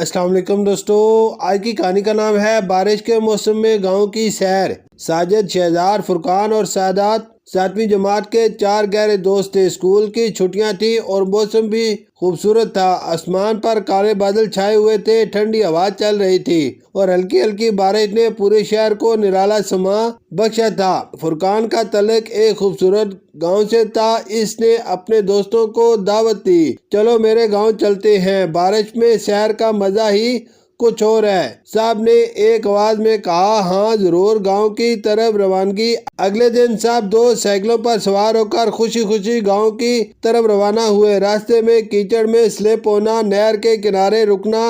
السلام علیکم دوستو، آج کی کہانی کا نام ہے بارش کے موسم میں گاؤں کی سیر۔ ساجد، شہزاد، فرقان اور سعادت 7ویں جماعت کے 4 گہرے دوست تھے۔ اسکول کی چھٹیاں تھیں اور موسم بھی خوبصورت تھا۔ آسمان پر کالے بادل چھائے ہوئے تھے، ٹھنڈی ہوا چل رہی تھی اور ہلکی ہلکی بارش نے پورے شہر کو نرالا سما بخشا تھا۔ فرقان کا تعلق ایک خوبصورت گاؤں سے تھا۔ اس نے اپنے دوستوں کو دعوت دی، چلو میرے گاؤں چلتے ہیں، بارش میں سیر کا مزہ ہی کچھ اور ہے۔ صاحب نے ایک آواز میں کہا، ہاں ضرور۔ گاؤں کی طرف روانگی۔ اگلے دن سب دوست سائیکلوں پر سوار ہو کر خوشی خوشی گاؤں کی طرف روانہ ہوئے۔ راستے میں کیچڑ میں سلپ ہونا، نہر کے کنارے رکنا،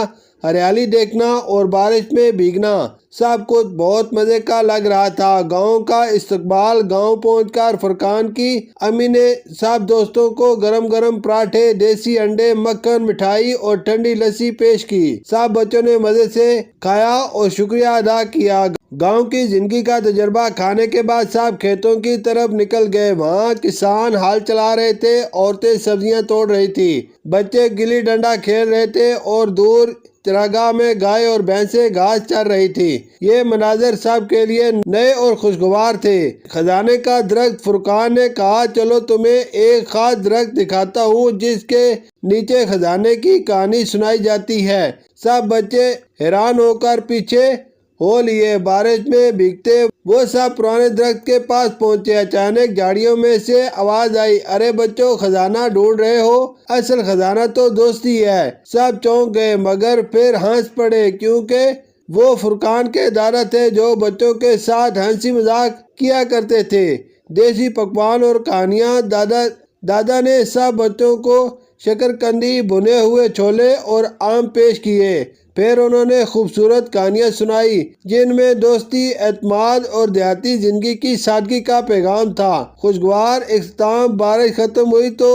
ہریالی دیکھنا اور بارش میں بھیگنا سب کچھ بہت مزے کا لگ رہا تھا۔ گاؤں کا استقبال۔ گاؤں پہنچ کر فرقان کی امی نے سب دوستوں کو گرم گرم پراٹھے، دیسی انڈے، مکھن، مٹھائی اور ٹھنڈی لسی پیش کی۔ سب بچوں نے مزے سے کھایا اور شکریہ ادا کیا۔ گاؤں کی زندگی کا تجربہ کھانے کے بعد سب کھیتوں کی طرف نکل گئے۔ وہاں کسان ہل چلا رہے تھے، عورتیں سبزیاں توڑ رہی تھی، بچے گلی ڈنڈا کھیل رہے تھے اور دور چراگاہ میں گائے اور بھینسیں گھاس چر رہی تھی۔ یہ مناظر سب کے لیے نئے اور خوشگوار تھے۔ خزانے کا درخت۔ فرقان نے کہا، چلو تمہیں ایک خاص درخت دکھاتا ہوں جس کے نیچے خزانے کی کہانی سنائی جاتی ہے۔ سب بچے حیران ہو کر پیچھے ہو لیے۔ بارش میں بھیگتے وہ سب پرانے درخت کے پاس پہنچے۔ اچانک جھاڑیوں میں سے آواز آئی، ارے بچوں، خزانہ ڈھونڈ رہے ہو؟ اصل خزانہ تو دوستی ہے۔ سب چونک گئے مگر پھر ہنس پڑے، کیونکہ وہ فرقان کے دادا تھے جو بچوں کے ساتھ ہنسی مذاق کیا کرتے تھے۔ دیسی پکوان اور کہانیاں۔ دادا نے سب بچوں کو شکرکندی، بھنے ہوئے چھولے اور آم پیش کیے۔ پھر انہوں نے خوبصورت کہانیاں سنائی جن میں دوستی، اعتماد اور دیہاتی زندگی کی سادگی کا پیغام تھا۔ خوشگوار اختتام۔ بارش ختم ہوئی تو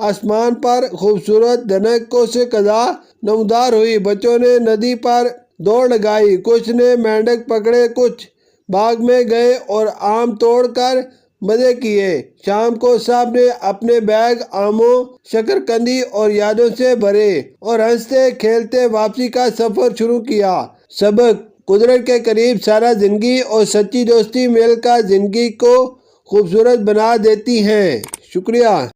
آسمان پر خوبصورت دھنک سے قزح نمودار ہوئی۔ بچوں نے ندی پر دوڑ لگائی، کچھ نے مینڈک پکڑے، کچھ باغ میں گئے اور آم توڑ کر مزے کیے۔ شام کو سب نے اپنے بیگ آموں، شکرکندی اور یادوں سے بھرے اور ہنستے کھیلتے واپسی کا سفر شروع کیا۔ سبق: قدرت کے قریب سادہ زندگی اور سچی دوستی مل کر زندگی کو خوبصورت بنا دیتی ہیں۔ شکریہ۔